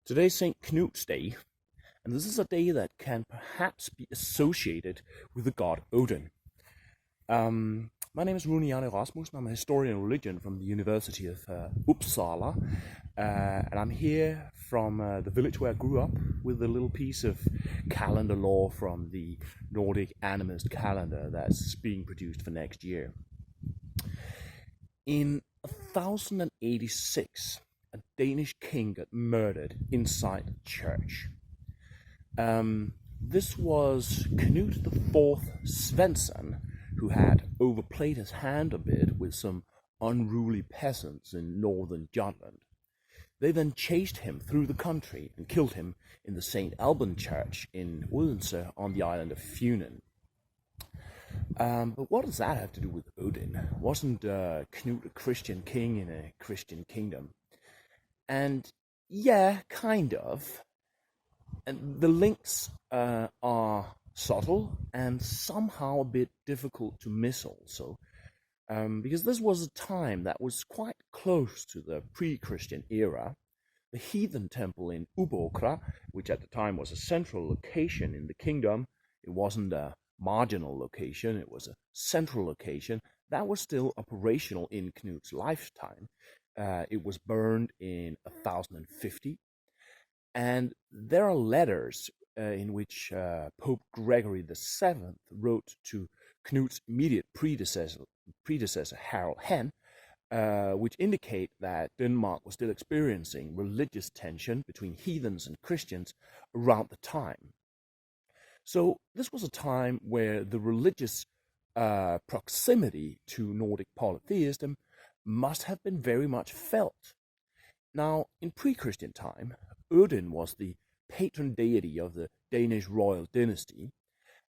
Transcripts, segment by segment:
Today's St Cnut's Day, and this is a day that can perhaps be associated with the god Odin. My name is Rune Janne Rasmussen. I'm a historian of religion from the University of Uppsala, and I'm here from the village where I grew up with a little piece of calendar lore from the Nordic animist calendar that's being produced for next year. In 1086, a Danish king got murdered inside a church. This was Canute IV Svensen, who had overplayed his hand a bit with some unruly peasants in northern Jutland. They then chased him through the country and killed him in the St. Alban church in Odense on the island of Funen. But what does that have to do with Odin? Wasn't Knut a Christian king in a Christian kingdom? And yeah, kind of. And the links are subtle and somehow a bit difficult to miss also. Because this was a time that was quite close to the pre-Christian era. The heathen temple in Ubokra, which at the time was a central location in the kingdom, it wasn't a marginal location, it was a central location, that was still operational in Knut's lifetime. It was burned in 1050, and there are letters in which Pope Gregory VII wrote to Knut's immediate predecessor Harald Hahn, which indicate that Denmark was still experiencing religious tension between heathens and Christians around the time. So this was a time where the religious proximity to Nordic Polytheism must have been very much felt. Now, in pre-Christian time, Odin was the patron deity of the Danish royal dynasty,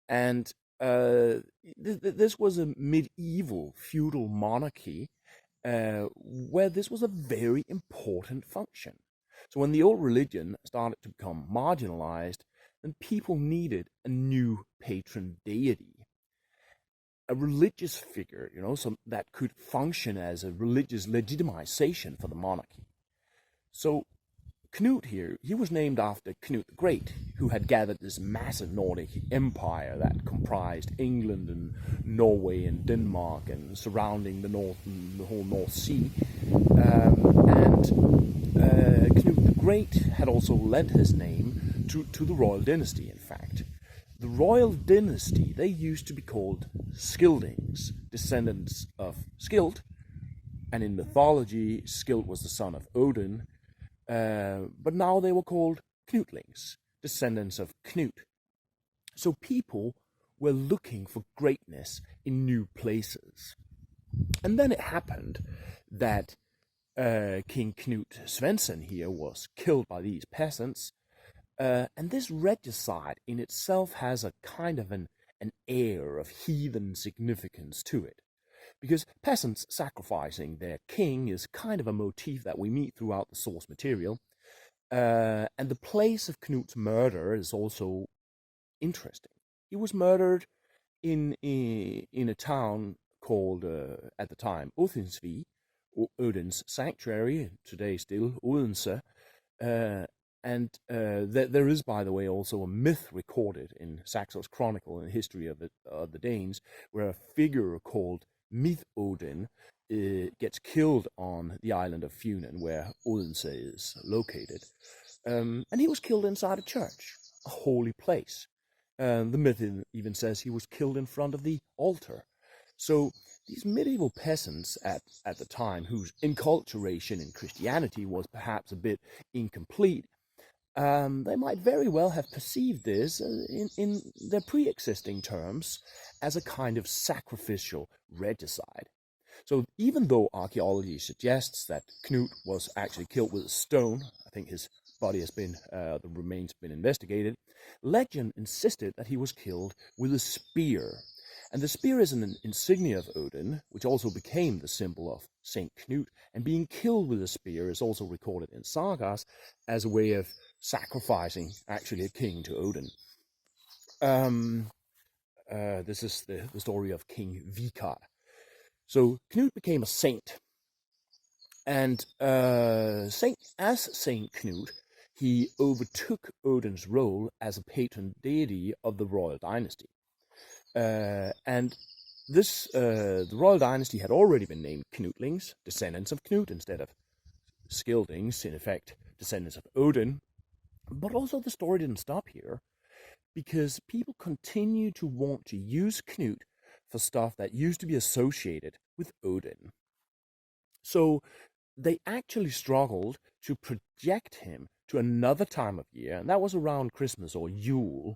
and this was a medieval feudal monarchy where this was a very important function. So when the old religion started to become marginalized, then people needed a new patron deity, a religious figure, some that could function as a religious legitimization for the monarchy. So Knut here, he was named after Knut the Great, who had gathered this massive Nordic empire that comprised England and Norway and Denmark and surrounding the whole North Sea. Knut the Great had also lent his name to the royal dynasty, in fact. The royal dynasty, they used to be called Skildings, descendants of Skild, and in mythology, Skild was the son of Odin, but now they were called Knutlings, descendants of Knut. So people were looking for greatness in new places. And then it happened that King Knut Svensen here was killed by these peasants, and this regicide in itself has a kind of an air of heathen significance to it. Because peasants sacrificing their king is kind of a motif that we meet throughout the source material. And the place of Knut's murder is also interesting. He was murdered in a town called, at the time, Odinswi, or Odins Sanctuary, today still Odense. And there is, by the way, also a myth recorded in Saxo's Chronicle in the history of the Danes, where a figure called Myth Odin gets killed on the island of Funen, where Odense is located. And he was killed inside a church, a holy place. The myth even says he was killed in front of the altar. So these medieval peasants at the time, whose enculturation in Christianity was perhaps a bit incomplete, they might very well have perceived this in their pre-existing terms as a kind of sacrificial regicide. So even though archaeology suggests that Knut was actually killed with a stone, I think his body has been, the remains have been investigated, legend insisted that he was killed with a spear. And the spear is an insignia of Odin, which also became the symbol of St. Knut, and being killed with a spear is also recorded in sagas as a way of sacrificing actually a king to Odin. This is the story of King Vikar. So Knut became a saint, and Saint Knut, he overtook Odin's role as a patron deity of the royal dynasty. And the royal dynasty had already been named Knutlings, descendants of Knut, instead of Scyldings, in effect, descendants of Odin. But also the story didn't stop here, because people continue to want to use Knut for stuff that used to be associated with Odin. So they actually struggled to project him to another time of year, and that was around Christmas or Yule.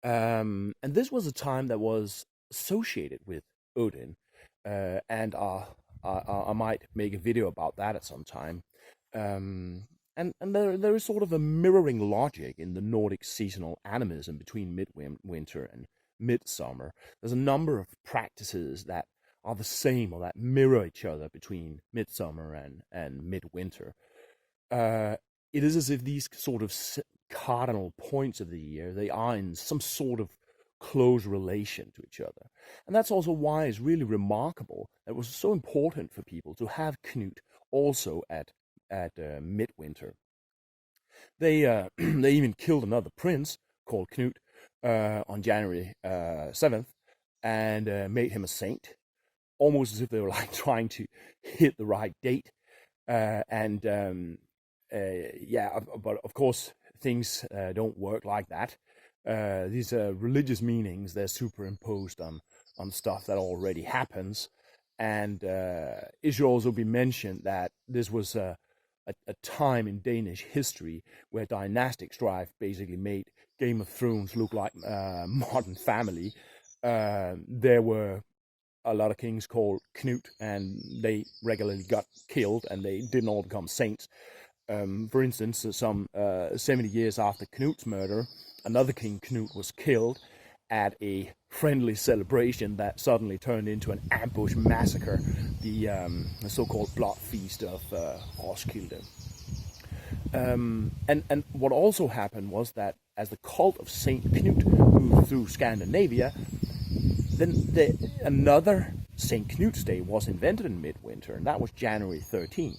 And this was a time that was associated with Odin, and I might make a video about that at some time. And there is sort of a mirroring logic in the Nordic seasonal animism between midwinter and midsummer. There's a number of practices that are the same or that mirror each other between midsummer and midwinter. It is as if these sort of cardinal points of the year, they are in some sort of close relation to each other. And that's also why it's really remarkable that it was so important for people to have Knut also at midwinter. They they even killed another prince called Knut on January 7th and made him a saint, almost as if they were like trying to hit the right date. But of course things don't work like that. These religious meanings, they're superimposed on stuff that already happens. And it should also be mentioned that this was a time in Danish history where dynastic strife basically made Game of Thrones look like Modern Family. There were a lot of kings called Knut, and they regularly got killed, and they didn't all become saints. For instance, some 70 years after Knut's murder, another king, Knut, was killed at a friendly celebration that suddenly turned into an ambush massacre, the so-called Blot feast of Roskilde. And what also happened was that as the cult of St Cnut moved through Scandinavia, then another St Cnut's Day was invented in midwinter, and that was January 13.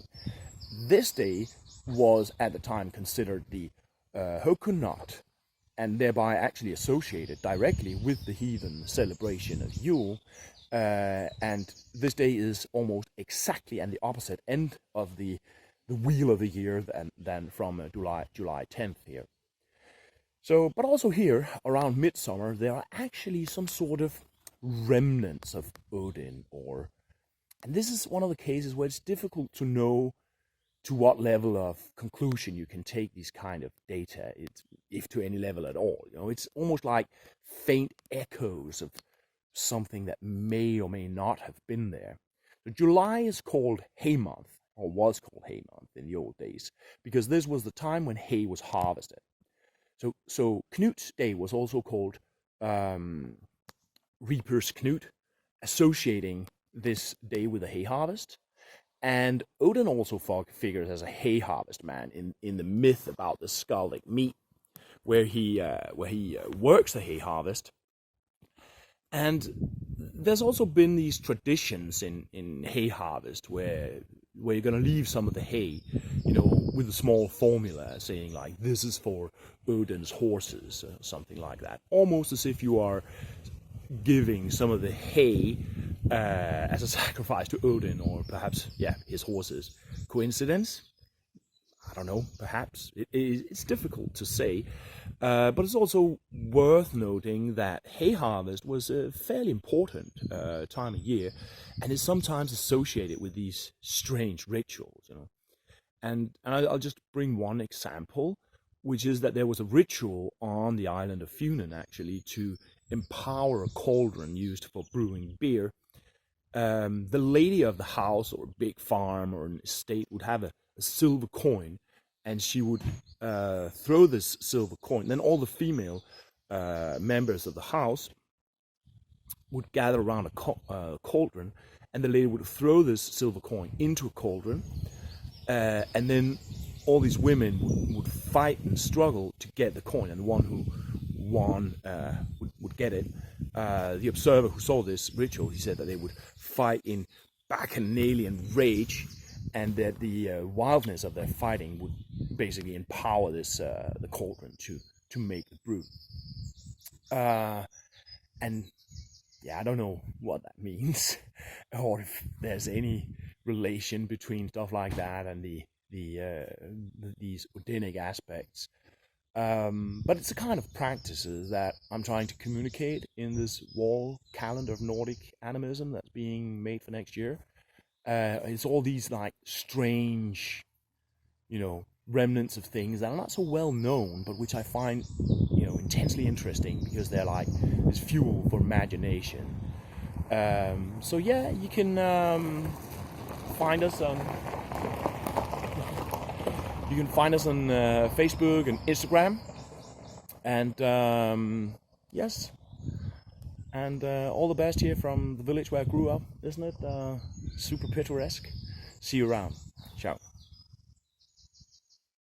This day was at the time considered the Nut, and thereby actually associated directly with the heathen celebration of Yule. And this day is almost exactly at the opposite end of the wheel of the year than from July 10th here. So, but also here, around midsummer, there are actually some sort of remnants of Odin, and this is one of the cases where it's difficult to know to what level of conclusion you can take these kind of data, if to any level at all. It's almost like faint echoes of something that may or may not have been there. So July is called hay month, or was called hay month in the old days, because this was the time when hay was harvested. So Knut's Day was also called Reaper's Knut, associating this day with the hay harvest. And Odin also figures as a hay harvest man in the myth about the scaldic meat, where he works the hay harvest. And there's also been these traditions in hay harvest where you're going to leave some of the hay, with a small formula saying like, this is for Odin's horses, or something like that. Almost as if you are giving some of the hay as a sacrifice to Odin, or perhaps, his horses. Coincidence? I don't know, perhaps. It's difficult to say. But it's also worth noting that hay harvest was a fairly important time of year, and is sometimes associated with these strange rituals, And I'll just bring one example, which is that there was a ritual on the island of Funen, actually, to empower a cauldron used for brewing beer. The lady of the house, or a big farm or an estate, would have a silver coin, and she would throw this silver coin. Then all the female members of the house would gather around a cauldron, and the lady would throw this silver coin into a cauldron, and then all these women would fight and struggle to get the coin, and the one who won would get it. The observer who saw this ritual, he said that they would fight in bacchanalian rage, and that the wildness of their fighting would basically empower this the cauldron to make the brew. And yeah, I don't know what that means, or if there's any relation between stuff like that and these Odinic aspects. But it's the kind of practices that I'm trying to communicate in this wall calendar of Nordic animism that's being made for next year. It's all these like strange, remnants of things that are not so well known, but which I find, intensely interesting because they're like this fuel for imagination. So yeah, you can find us on Facebook and Instagram, and yes, and all the best here from the village where I grew up, isn't it? Super picturesque. See you around. Ciao.